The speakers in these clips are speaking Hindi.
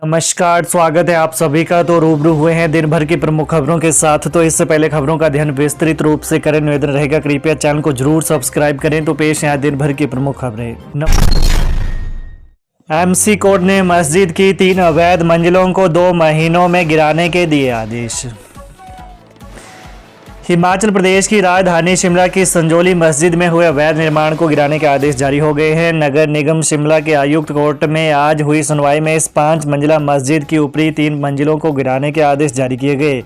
नमस्कार, स्वागत है आप सभी का। तो रूबरू हुए हैं दिन भर की प्रमुख खबरों के साथ। तो इससे पहले खबरों का अध्ययन विस्तृत रूप से करें, निवेदन रहेगा कृपया चैनल को जरूर सब्सक्राइब करें। तो पेश है दिन भर की प्रमुख खबरें। एमसी कोर्ट ने मस्जिद की 3 अवैध मंजिलों को 2 महीनों में गिराने के दिए आदेश। हिमाचल प्रदेश की राजधानी शिमला की संजौली मस्जिद में हुए अवैध निर्माण को गिराने के आदेश जारी हो गए हैं। नगर निगम शिमला के आयुक्त कोर्ट में आज हुई सुनवाई में इस 5 मंजिला मस्जिद की ऊपरी 3 मंजिलों को गिराने के आदेश जारी किए गए।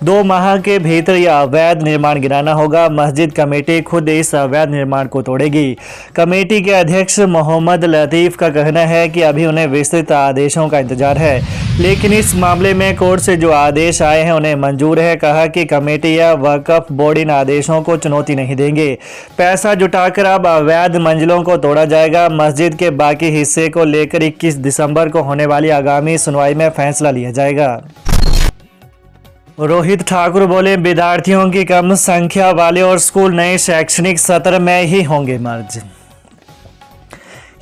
2 माह के भीतर यह अवैध निर्माण गिराना होगा। मस्जिद कमेटी खुद इस अवैध निर्माण को तोड़ेगी। कमेटी के अध्यक्ष मोहम्मद लतीफ़ का कहना है कि अभी उन्हें विस्तृत आदेशों का इंतजार है, लेकिन इस मामले में कोर्ट से जो आदेश आए हैं उन्हें मंजूर है। कहा कि कमेटी या वक्फ बोर्ड इन आदेशों को चुनौती नहीं देंगे। पैसा जुटाकर अब अवैध मंजिलों को तोड़ा जाएगा। मस्जिद के बाकी हिस्से को लेकर 21 दिसंबर को होने वाली आगामी सुनवाई में फैसला लिया जाएगा। रोहित ठाकुर बोले, विद्यार्थियों की कम संख्या वाले और स्कूल नए शैक्षणिक सत्र में ही होंगे मर्ज।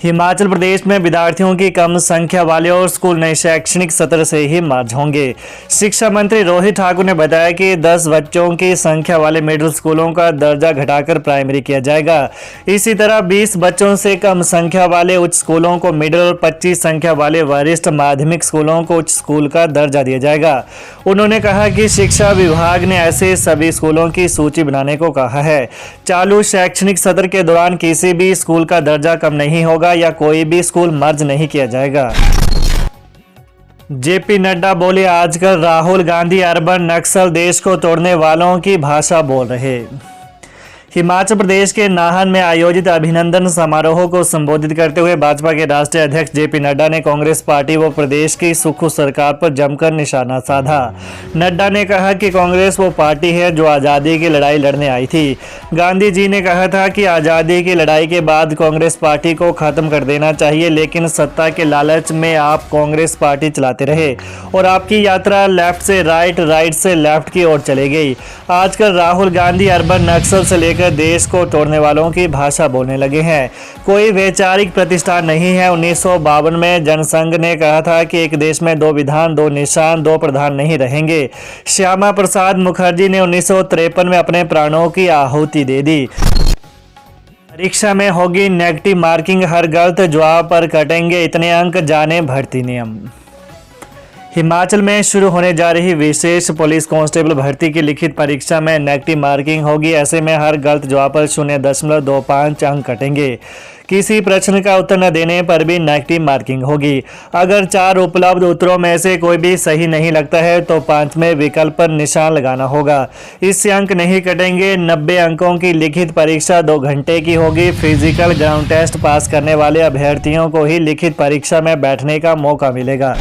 हिमाचल प्रदेश में विद्यार्थियों की कम संख्या वाले और स्कूल नए शैक्षणिक सत्र से ही मर्ज होंगे। शिक्षा मंत्री रोहित ठाकुर ने बताया कि 10 बच्चों की संख्या वाले मिडिल स्कूलों का दर्जा घटाकर प्राइमरी किया जाएगा। इसी तरह 20 बच्चों से कम संख्या वाले उच्च स्कूलों को मिडिल और 25 संख्या वाले वरिष्ठ माध्यमिक स्कूलों को उच्च स्कूल का दर्जा दिया जाएगा। उन्होंने कहा कि शिक्षा विभाग ने ऐसे सभी स्कूलों की सूची बनाने को कहा है। चालू शैक्षणिक सत्र के दौरान किसी भी स्कूल का दर्जा कम नहीं होगा या कोई भी स्कूल मर्ज नहीं किया जाएगा। जेपी नड्डा बोले, आजकल राहुल गांधी अर्बन नक्सल देश को तोड़ने वालों की भाषा बोल रहे। हिमाचल प्रदेश के नाहन में आयोजित अभिनंदन समारोह को संबोधित करते हुए भाजपा के राष्ट्रीय अध्यक्ष जेपी नड्डा ने कांग्रेस पार्टी व प्रदेश की सुक्खू सरकार पर जमकर निशाना साधा। नड्डा ने कहा कि कांग्रेस वो पार्टी है जो आज़ादी की लड़ाई लड़ने आई थी। गांधी जी ने कहा था कि आज़ादी की लड़ाई के बाद कांग्रेस पार्टी को खत्म कर देना चाहिए, लेकिन सत्ता के लालच में आप कांग्रेस पार्टी चलाते रहे और आपकी यात्रा लेफ्ट से राइट, राइट से लेफ्ट की ओर चली गई। आजकल राहुल गांधी अर्बन नक्सल से लेकर देश को तोड़ने वालों की भाषा बोलने लगे हैं। कोई वैचारिक प्रतिष्ठा नहीं है। 1952 में जनसंघ ने कहा था कि एक देश में 2 विधान, 2 निशान, 2 प्रधान नहीं रहेंगे। श्यामा प्रसाद मुखर्जी ने 1953 में अपने प्राणों की आहुति दे दी। परीक्षा में होगी नेगेटिव मार्किंग, हर गलत जवाब पर कटेंगे इतने अंक, जाने भर्ती नियम। हिमाचल में शुरू होने जा रही विशेष पुलिस कांस्टेबल भर्ती की लिखित परीक्षा में नेगेटिव मार्किंग होगी। ऐसे में हर गलत जवाब पर 0.25 अंक कटेंगे। किसी प्रश्न का उत्तर न देने पर भी नेगेटिव मार्किंग होगी। अगर 4 उपलब्ध उत्तरों में से कोई भी सही नहीं लगता है तो 5वें विकल्प पर निशान लगाना होगा। इससे अंक नहीं कटेंगे। 90 अंकों की लिखित परीक्षा 2 घंटे की होगी। फिजिकल ग्राउंड टेस्ट पास करने वाले अभ्यर्थियों को ही लिखित परीक्षा में बैठने का मौका मिलेगा।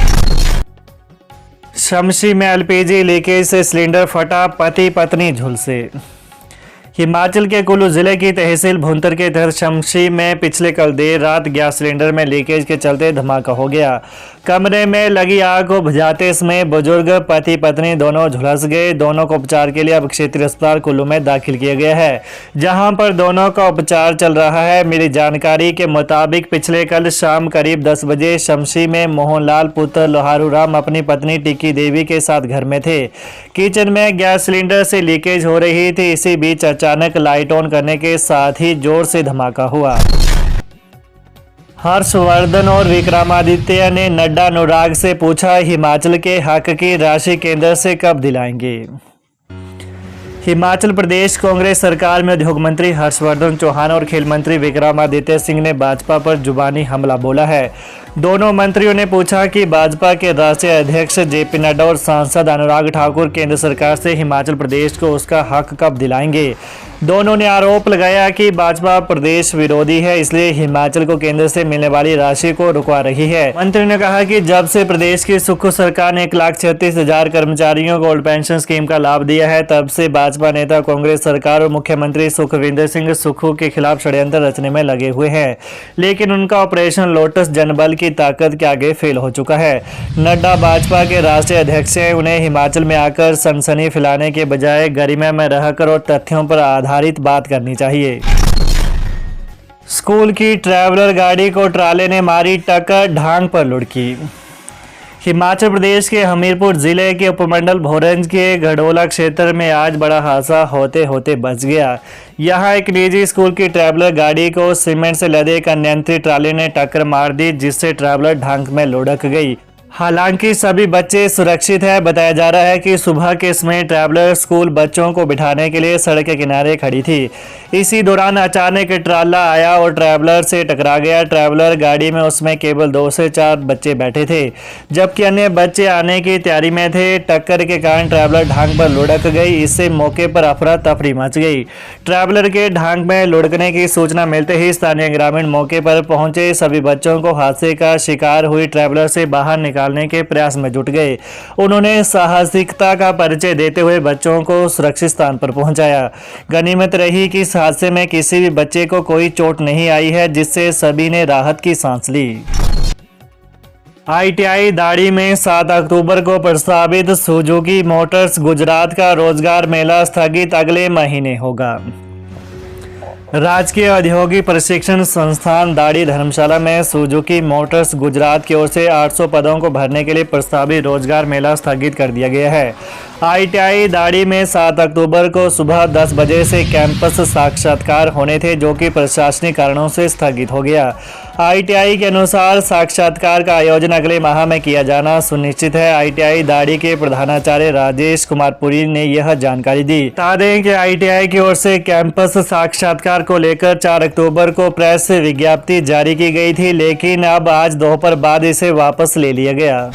शमशी में एलपीजी लीकेज से सिलेंडर फटा, पति पत्नी झुलसे। हिमाचल के कुल्लू जिले की तहसील भुंतर के तहत शमशी में पिछले कल देर रात गैस सिलेंडर में लीकेज के चलते धमाका हो गया। कमरे में लगी आग को बुझाते समय बुजुर्ग पति पत्नी दोनों झुलस गए। दोनों को उपचार के लिए अब क्षेत्रीय अस्पताल कुल्लू में दाखिल किया गया है, जहां पर दोनों का उपचार चल रहा है। मिली जानकारी के मुताबिक पिछले कल शाम करीब 10 बजे शमशी में मोहनलाल पुत्र लोहारू राम अपनी पत्नी टिक्की देवी के साथ घर में थे। किचन में गैस सिलेंडर से लीकेज हो रही थी। इसी बीच अचानक लाइट ऑन करने के साथ ही जोर से धमाका हुआ। हर्षवर्धन और विक्रमादित्य ने नड्डा अनुराग से पूछा, हिमाचल के हक की राशि केंद्र से कब दिलाएंगे। हिमाचल प्रदेश कांग्रेस सरकार में उद्योग मंत्री हर्षवर्धन चौहान और खेल मंत्री विक्रमादित्य सिंह ने भाजपा पर जुबानी हमला बोला है। दोनों मंत्रियों ने पूछा कि भाजपा के राष्ट्रीय अध्यक्ष जेपी नड्डा और सांसद अनुराग ठाकुर केंद्र सरकार से हिमाचल प्रदेश को उसका हक कब दिलाएंगे। दोनों ने आरोप लगाया कि भाजपा प्रदेश विरोधी है, इसलिए हिमाचल को केंद्र से मिलने वाली राशि को रुकवा रही है। मंत्री ने कहा कि जब से प्रदेश की सुक्खू सरकार ने 1,36,000 कर्मचारियों को ओल्ड पेंशन स्कीम का लाभ दिया है, तब से भाजपा नेता कांग्रेस सरकार और मुख्यमंत्री सुखविंदर सिंह सुक्खू के खिलाफ षड्यंत्र रचने में लगे हुए हैं, लेकिन उनका ऑपरेशन लोटस जनबल की ताकत के आगे फेल हो चुका है। नड्डा भाजपा के राष्ट्रीय अध्यक्ष हैं। उन्हें हिमाचल में आकर सनसनी फैलाने के बजाय गरिमा में रहकर और तथ्यों पर आधारित बात करनी चाहिए। स्कूल की ट्रैवलर गाड़ी को ट्राले ने मारी टक्कर, ढांग पर लुढ़की। हिमाचल प्रदेश के हमीरपुर जिले के उपमंडल भोरंज के गढ़ोला क्षेत्र में आज बड़ा हादसा होते होते बच गया। यहां एक निजी स्कूल की ट्रैवलर गाड़ी को सीमेंट से लदे एक अनियंत्रित ट्राली ने टक्कर मार दी, जिससे ट्रैवलर ढांक में लुढ़क गई। हालांकि सभी बच्चे सुरक्षित हैं। बताया जा रहा है कि सुबह के समय ट्रैवलर स्कूल बच्चों को बिठाने के लिए सड़क के किनारे खड़ी थी। इसी दौरान अचानक ट्राला आया और ट्रैवलर से टकरा गया। ट्रैवलर गाड़ी में उसमें केवल 2 से 4 बच्चे बैठे थे, जबकि अन्य बच्चे आने की तैयारी में थे। टक्कर के कारण ट्रैवलर ढांक पर लुढ़क गई। इससे मौके पर अफरा तफरी मच गई। ट्रैवलर के ढांक में लुढ़कने की सूचना मिलते ही स्थानीय ग्रामीण मौके पर पहुंचे। सभी बच्चों को हादसे का शिकार हुई ट्रैवलर से बाहर निकालने के प्रयास में जुट गए। उन्होंने साहसिकता का परिचय देते हुए बच्चों को सुरक्षित स्थान पर पहुंचाया। गनीमत रही कि इस हादसे में किसी भी बच्चे को कोई चोट नहीं आई है, जिससे सभी ने राहत की सांस ली। ITI दाड़ी में 7 अक्टूबर को प्रस्तावित सुजुकी मोटर्स गुजरात का रोजगार मेला स्थगित अगले महीने होगा। राजकीय औद्योगिक प्रशिक्षण संस्थान दाड़ी धर्मशाला में सुजुकी मोटर्स गुजरात की ओर से 800 पदों को भरने के लिए प्रस्तावित रोजगार मेला स्थगित कर दिया गया है। ITI दाड़ी में 7 अक्टूबर को सुबह 10 बजे से कैंपस साक्षात्कार होने थे, जो कि प्रशासनिक कारणों से स्थगित हो गया। ITI के अनुसार साक्षात्कार का आयोजन अगले माह में किया जाना सुनिश्चित है। ITI दाड़ी के प्रधानाचार्य राजेश कुमार पुरी ने यह जानकारी दी। बता दें कि ITI की ओर से कैंपस साक्षात्कार को लेकर 4 अक्टूबर को प्रेस विज्ञप्ति जारी की गई थी, लेकिन अब आज दोपहर बाद इसे वापस ले लिया गया।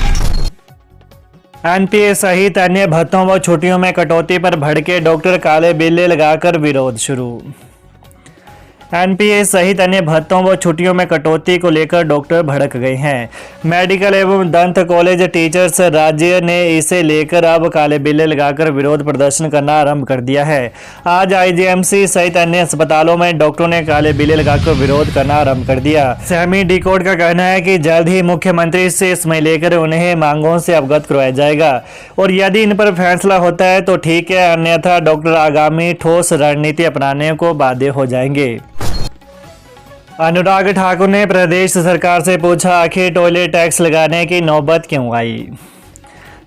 NPA सहित अन्य भत्तों व छुट्टियों में कटौती पर भड़के डॉक्टर, काले बिल्ले लगाकर विरोध शुरू। NPA सहित अन्य भत्तों व छुट्टियों में कटौती को लेकर डॉक्टर भड़क गए हैं। मेडिकल एवं दंत कॉलेज टीचर्स राज्य ने इसे लेकर अब काले बिल्ले लगाकर विरोध प्रदर्शन करना आरंभ कर दिया है। आज IGMC सहित अन्य अस्पतालों में डॉक्टरों ने काले बिल्ले लगाकर विरोध करना आरंभ कर दिया। सहमी डिकोड का कहना है कि जल्द ही मुख्यमंत्री से इसमें लेकर उन्हें मांगों से अवगत करवाया जाएगा और यदि इन पर फैसला होता है तो ठीक है, अन्यथा डॉक्टर आगामी ठोस रणनीति अपनाने को बाध्य हो जाएंगे। अनुराग ठाकुर ने प्रदेश सरकार से पूछा, आखिर टॉयलेट टैक्स लगाने की नौबत क्यों आई।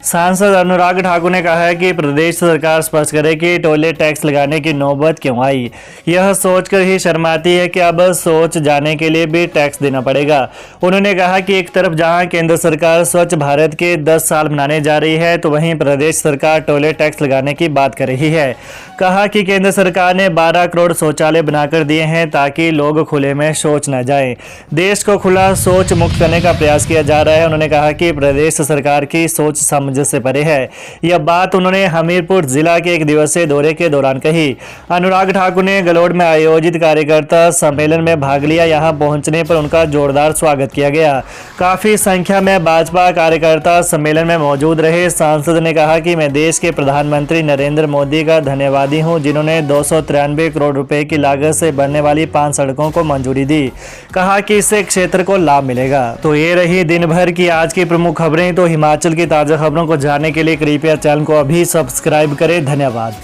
सांसद अनुराग ठाकुर ने कहा है कि प्रदेश सरकार स्पष्ट करे कि टॉयलेट टैक्स लगाने की नौबत क्यों आई। यह सोचकर ही शर्माती है कि अब सोच जाने के लिए भी टैक्स देना पड़ेगा। उन्होंने कहा कि एक तरफ जहां केंद्र सरकार स्वच्छ भारत के 10 साल मनाने जा रही है, तो वहीं प्रदेश सरकार टॉयलेट टैक्स लगाने की बात कर रही है। कहा कि केंद्र सरकार ने 12 करोड़ शौचालय बनाकर दिए हैं ताकि लोग खुले में शौच न जाएं। देश को खुला शौच मुक्त करने का प्रयास किया जा रहा है। उन्होंने कहा कि प्रदेश सरकार की सोच समझ से परे है। यह बात उन्होंने हमीरपुर जिला के 1 दिवसीय दौरे के दौरान कही। अनुराग ठाकुर ने गलोड़ में आयोजित कार्यकर्ता सम्मेलन में भाग लिया। यहां पहुंचने पर उनका जोरदार स्वागत किया गया। काफी संख्या में भाजपा कार्यकर्ता सम्मेलन में मौजूद रहे। सांसद ने कहा कि मैं देश के प्रधानमंत्री नरेंद्र मोदी का धन्यवादी हूं, जिन्होंने 293 करोड़ रुपए की लागत से बनने वाली 5 सड़कों को मंजूरी दी। कहा कि इससे क्षेत्र को लाभ मिलेगा। तो ये रही दिन भर की आज की प्रमुख खबरें। तो हिमाचल की ताजा खबरों को जानने के लिए कृपया चैनल को अभी सब्सक्राइब करें। धन्यवाद।